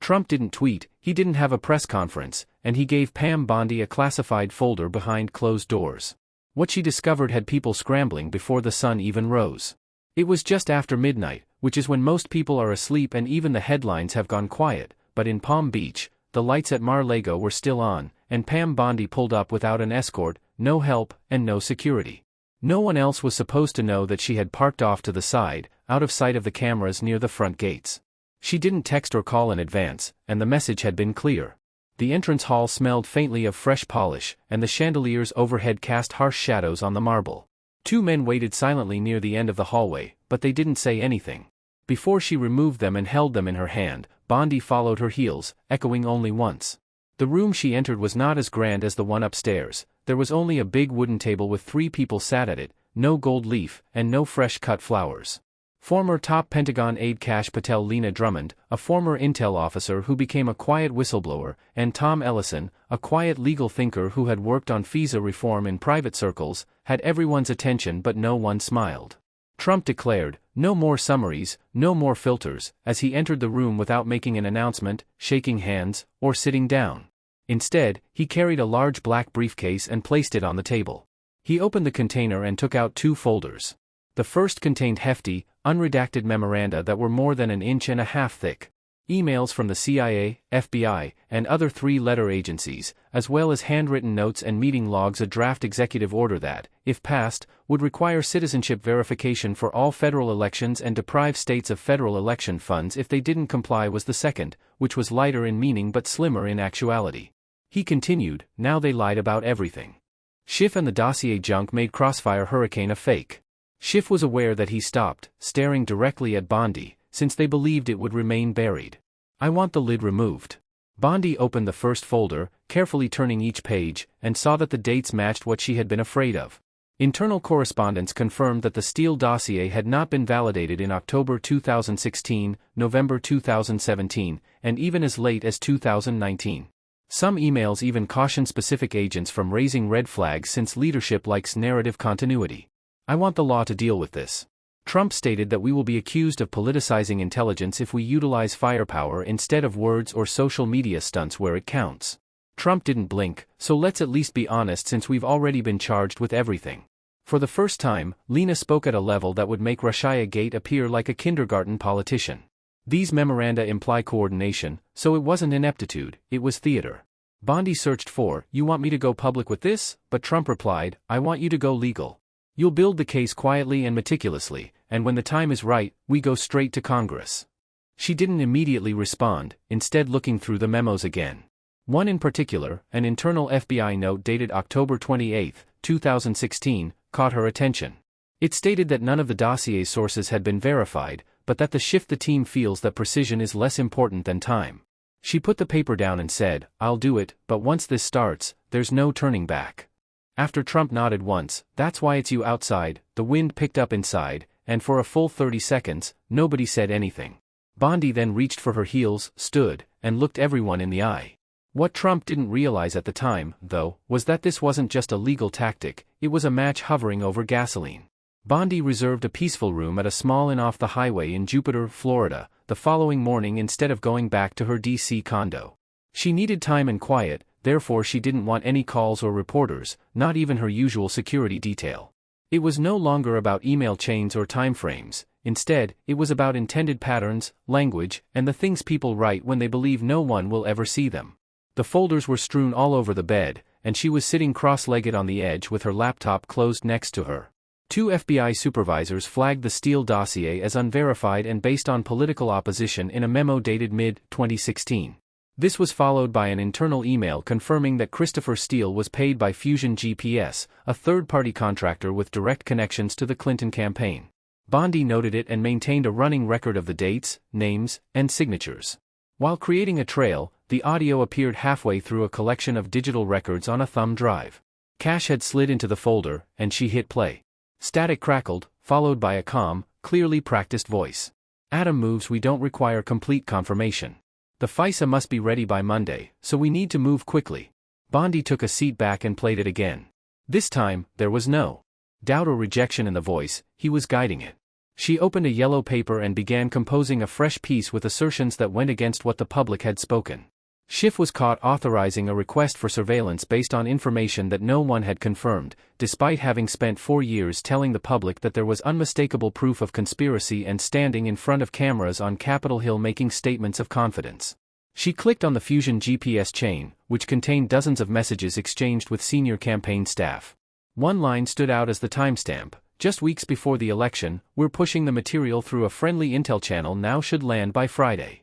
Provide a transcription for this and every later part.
Trump didn't tweet, he didn't have a press conference, and he gave Pam Bondi a classified folder behind closed doors. What she discovered had people scrambling before the sun even rose. It was just after midnight, which is when most people are asleep and even the headlines have gone quiet, but in Palm Beach, the lights at Mar-a-Lago were still on, and Pam Bondi pulled up without an escort, no help, and no security. No one else was supposed to know that she had parked off to the side, out of sight of the cameras near the front gates. She didn't text or call in advance, and the message had been clear. The entrance hall smelled faintly of fresh polish, and the chandeliers overhead cast harsh shadows on the marble. Two men waited silently near the end of the hallway, but they didn't say anything. Before she removed them and held them in her hand, Bondi followed her heels, echoing only once. The room she entered was not as grand as the one upstairs. There was only a big wooden table with 3 people sat at it, no gold leaf, and no fresh-cut flowers. Former top Pentagon aide Kash Patel, Lena Drummond, a former intel officer who became a quiet whistleblower, and Tom Ellison, a quiet legal thinker who had worked on FISA reform in private circles, had everyone's attention but no one smiled. Trump declared, "No more summaries, no more filters," as he entered the room without making an announcement, shaking hands, or sitting down. Instead, he carried a large black briefcase and placed it on the table. He opened the container and took out 2 folders. The first contained hefty, unredacted memoranda that were more than 1.5 inches thick. Emails from the CIA, FBI, and other 3-letter agencies, as well as handwritten notes and meeting logs. A draft executive order that, if passed, would require citizenship verification for all federal elections and deprive states of federal election funds if they didn't comply was the second, which was lighter in meaning but slimmer in actuality. He continued, "Now they lied about everything. Schiff and the dossier junk made Crossfire Hurricane a fake." Schiff was aware that he stopped, staring directly at Bondi, since they believed it would remain buried. "I want the lid removed." Bondi opened the first folder, carefully turning each page, and saw that the dates matched what she had been afraid of. Internal correspondence confirmed that the Steele dossier had not been validated in October 2016, November 2017, and even as late as 2019. Some emails even cautioned specific agents from raising red flags since leadership likes narrative continuity. "I want the law to deal with this." Trump stated that we will be accused of politicizing intelligence if we utilize firepower instead of words or social media stunts where it counts. Trump didn't blink, so let's at least be honest since we've already been charged with everything. For the first time, Lena spoke at a level that would make Russia Gate appear like a kindergarten politician. These memoranda imply coordination, so it wasn't ineptitude, it was theater. Bondi searched for, "You want me to go public with this?" But Trump replied, "I want you to go legal. You'll build the case quietly and meticulously, and when the time is right, we go straight to Congress." She didn't immediately respond, instead looking through the memos again. One in particular, an internal FBI note dated October 28, 2016, caught her attention. It stated that none of the dossier's sources had been verified, but that the Schiff team feels that precision is less important than time. She put the paper down and said, "I'll do it, but once this starts, there's no turning back." After Trump nodded once, "That's why it's you outside," the wind picked up inside, and for a full 30 seconds, nobody said anything. Bondi then reached for her heels, stood, and looked everyone in the eye. What Trump didn't realize at the time, though, was that this wasn't just a legal tactic, it was a match hovering over gasoline. Bondi reserved a peaceful room at a small inn off the highway in Jupiter, Florida, the following morning instead of going back to her D.C. condo. She needed time and quiet, therefore she didn't want any calls or reporters, not even her usual security detail. It was no longer about email chains or timeframes. Instead, it was about intended patterns, language, and the things people write when they believe no one will ever see them. The folders were strewn all over the bed, and she was sitting cross-legged on the edge with her laptop closed next to her. 2 FBI supervisors flagged the Steele dossier as unverified and based on political opposition in a memo dated mid-2016. This was followed by an internal email confirming that Christopher Steele was paid by Fusion GPS, a third-party contractor with direct connections to the Clinton campaign. Bondi noted it and maintained a running record of the dates, names, and signatures. While creating a trail, the audio appeared halfway through a collection of digital records on a thumb drive. Cash had slid into the folder, and she hit play. Static crackled, followed by a calm, clearly practiced voice. "Adam moves. We don't require complete confirmation. The FISA must be ready by Monday, so we need to move quickly." Bondi took a seat back and played it again. This time, there was no doubt or rejection in the voice, he was guiding it. She opened a yellow paper and began composing a fresh piece with assertions that went against what the public had spoken. Schiff was caught authorizing a request for surveillance based on information that no one had confirmed, despite having spent 4 years telling the public that there was unmistakable proof of conspiracy and standing in front of cameras on Capitol Hill making statements of confidence. She clicked on the Fusion GPS chain, which contained dozens of messages exchanged with senior campaign staff. One line stood out as the timestamp. Just weeks before the election, we're pushing the material through a friendly intel channel now should land by Friday.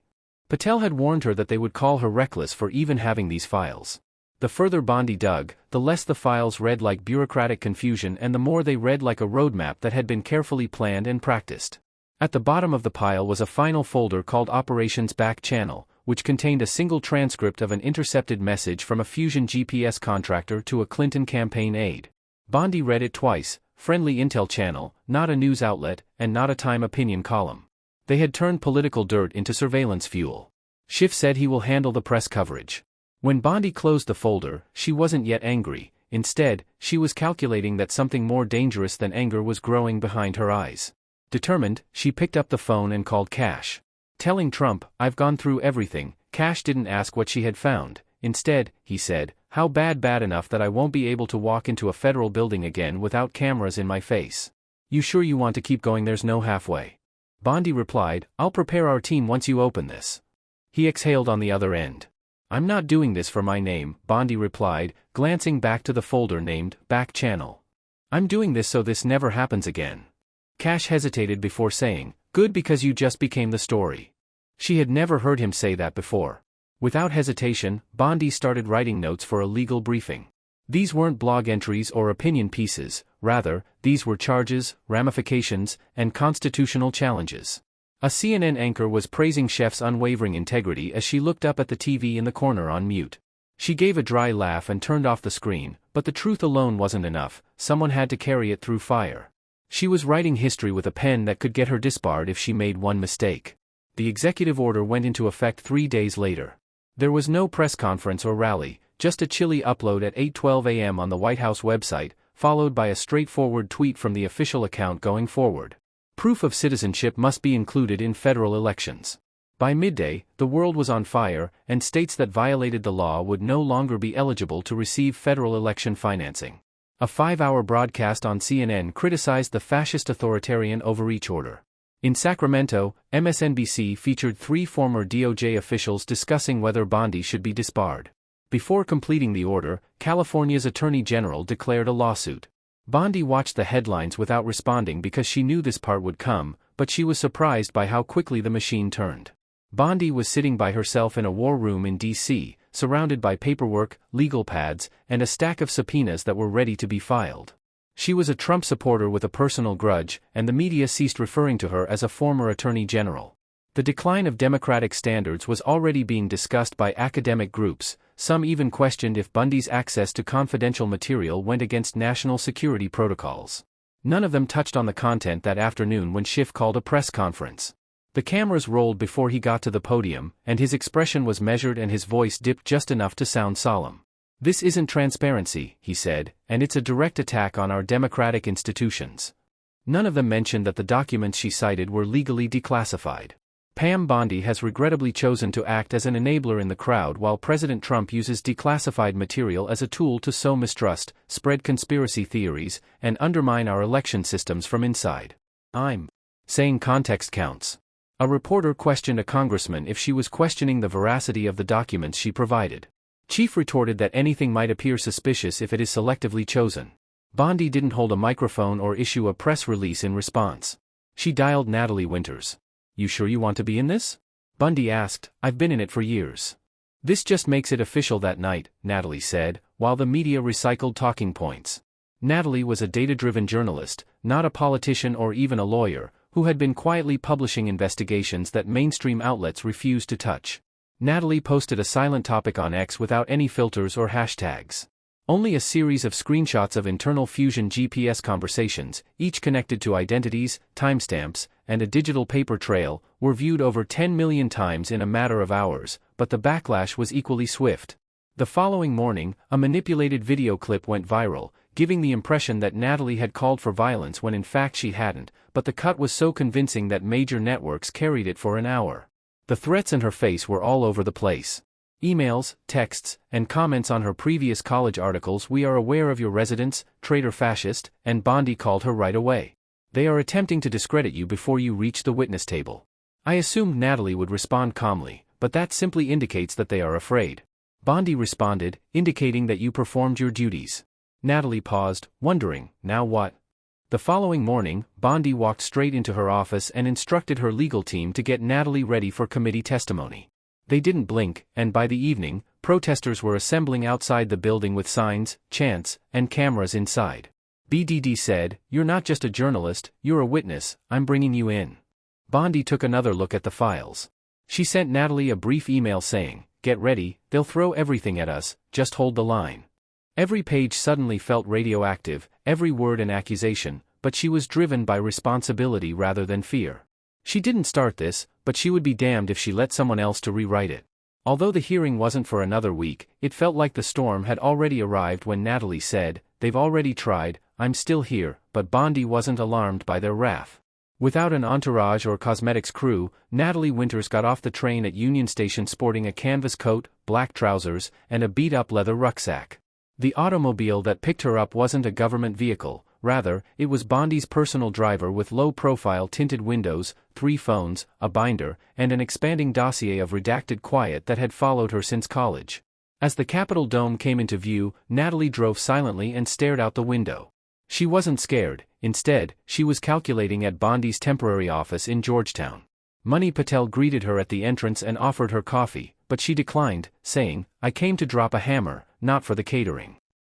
Patel had warned her that they would call her reckless for even having these files. The further Bondi dug, the less the files read like bureaucratic confusion and the more they read like a roadmap that had been carefully planned and practiced. At the bottom of the pile was a final folder called Operations Back Channel, which contained a single transcript of an intercepted message from a Fusion GPS contractor to a Clinton campaign aide. Bondi read it twice: friendly intel channel, not a news outlet, and not a Time opinion column. They had turned political dirt into surveillance fuel. Schiff said he will handle the press coverage. When Bondi closed the folder, she wasn't yet angry. Instead, she was calculating that something more dangerous than anger was growing behind her eyes. Determined, she picked up the phone and called Cash. Telling Trump, "I've gone through everything," Cash didn't ask what she had found. Instead, he said, "How bad enough that I won't be able to walk into a federal building again without cameras in my face. You sure you want to keep going? There's no halfway." Bondi replied, "I'll prepare our team once you open this." He exhaled on the other end. "I'm not doing this for my name," Bondi replied, glancing back to the folder named Back Channel. "I'm doing this so this never happens again." Cash hesitated before saying, "Good, because you just became the story." She had never heard him say that before. Without hesitation, Bondi started writing notes for a legal briefing. These weren't blog entries or opinion pieces, rather, these were charges, ramifications, and constitutional challenges. A CNN anchor was praising Schiff's unwavering integrity as she looked up at the TV in the corner on mute. She gave a dry laugh and turned off the screen, but the truth alone wasn't enough. Someone had to carry it through fire. She was writing history with a pen that could get her disbarred if she made one mistake. The executive order went into effect 3 days later. There was no press conference or rally, just a chilly upload at 8:12 a.m. on the White House website, followed by a straightforward tweet from the official account going forward. Proof of citizenship must be included in federal elections. By midday, the world was on fire, and states that violated the law would no longer be eligible to receive federal election financing. A 5-hour broadcast on CNN criticized the fascist authoritarian overreach order. In Sacramento, MSNBC featured 3 former DOJ officials discussing whether Bondi should be disbarred. Before completing the order, California's Attorney General declared a lawsuit. Bondi watched the headlines without responding because she knew this part would come, but she was surprised by how quickly the machine turned. Bondi was sitting by herself in a war room in D.C., surrounded by paperwork, legal pads, and a stack of subpoenas that were ready to be filed. She was a Trump supporter with a personal grudge, and the media ceased referring to her as a former attorney general. The decline of democratic standards was already being discussed by academic groups. Some even questioned if Bundy's access to confidential material went against national security protocols. None of them touched on the content that afternoon when Schiff called a press conference. The cameras rolled before he got to the podium, and his expression was measured and his voice dipped just enough to sound solemn. "This isn't transparency," he said, "and it's a direct attack on our democratic institutions." None of them mentioned that the documents she cited were legally declassified. Pam Bondi has regrettably chosen to act as an enabler in the crowd while President Trump uses declassified material as a tool to sow mistrust, spread conspiracy theories, and undermine our election systems from inside. "I'm saying context counts." A reporter questioned a congressman if she was questioning the veracity of the documents she provided. Chief retorted that anything might appear suspicious if it is selectively chosen. Bondi didn't hold a microphone or issue a press release in response. She dialed Natalie Winters. "You sure you want to be in this?" Bondi asked. "I've been in it for years." "This just makes it official that night," Natalie said, while the media recycled talking points. Natalie was a data-driven journalist, not a politician or even a lawyer, who had been quietly publishing investigations that mainstream outlets refused to touch. Natalie posted a silent topic on X without any filters or hashtags. Only a series of screenshots of internal Fusion GPS conversations, each connected to identities, timestamps, and a digital paper trail, were viewed over 10 million times in a matter of hours, but the backlash was equally swift. The following morning, a manipulated video clip went viral, giving the impression that Natalie had called for violence when in fact she hadn't, but the cut was so convincing that major networks carried it for an hour. The threats in her face were all over the place. Emails, texts, and comments on her previous college articles. "We are aware of your residence, traitor fascist," and Bondi called her right away. "They are attempting to discredit you before you reach the witness table." I assumed Natalie would respond calmly, but that simply indicates that they are afraid. Bondi responded, indicating that you performed your duties. Natalie paused, wondering, now what? The following morning, Bondi walked straight into her office and instructed her legal team to get Natalie ready for committee testimony. They didn't blink, and by the evening, protesters were assembling outside the building with signs, chants, and cameras inside. BDD said, "You're not just a journalist, you're a witness, I'm bringing you in." Bondi took another look at the files. She sent Natalie a brief email saying, "Get ready, they'll throw everything at us, just hold the line." Every page suddenly felt radioactive, every word an accusation, but she was driven by responsibility rather than fear. She didn't start this, but she would be damned if she let someone else to rewrite it. Although the hearing wasn't for another week, it felt like the storm had already arrived when Natalie said, "They've already tried, I'm still here," but Bondi wasn't alarmed by their wrath. Without an entourage or cosmetics crew, Natalie Winters got off the train at Union Station sporting a canvas coat, black trousers, and a beat-up leather rucksack. The automobile that picked her up wasn't a government vehicle. Rather, it was Bondi's personal driver with low-profile tinted windows, 3 phones, a binder, and an expanding dossier of redacted quiet that had followed her since college. As the Capitol dome came into view, Natalie drove silently and stared out the window. She wasn't scared, instead, she was calculating at Bondi's temporary office in Georgetown. Mani Patel greeted her at the entrance and offered her coffee, but she declined, saying, "I came to drop a hammer, not for the catering."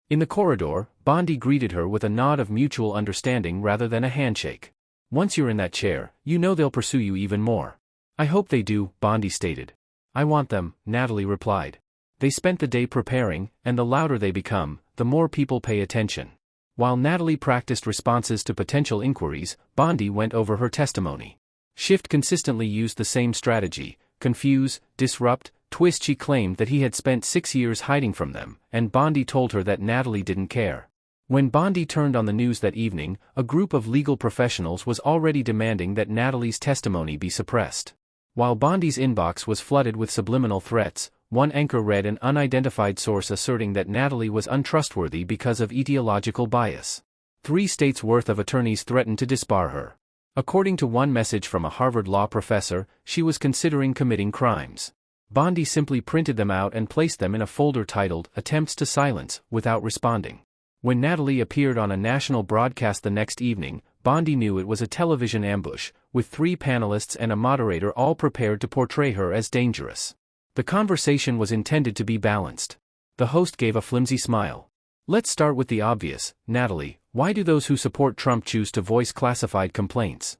In the corridor, Bondi greeted her with a nod of mutual understanding rather than a handshake. "Once you're in that chair, you know they'll pursue you even more." "I hope they do," Bondi stated. "I want them," Natalie replied. They spent the day preparing, and the louder they become, the more people pay attention. While Natalie practiced responses to potential inquiries, Bondi went over her testimony. Schiff consistently used the same strategy: confuse, disrupt, twist. She claimed that he had spent 6 years hiding from them, and Bondi told her that Natalie didn't care. When Bondi turned on the news that evening, a group of legal professionals was already demanding that Natalie's testimony be suppressed. While Bondi's inbox was flooded with subliminal threats, one anchor read an unidentified source asserting that Natalie was untrustworthy because of ideological bias. 3 states' worth of attorneys threatened to disbar her. According to one message from a Harvard law professor, she was considering committing crimes. Bondi simply printed them out and placed them in a folder titled "Attempts to Silence," without responding. When Natalie appeared on a national broadcast the next evening, Bondi knew it was a television ambush, with 3 panelists and a moderator all prepared to portray her as dangerous. The conversation was intended to be balanced. The host gave a flimsy smile. "Let's start with the obvious, Natalie. Why do those who support Trump choose to voice classified complaints?"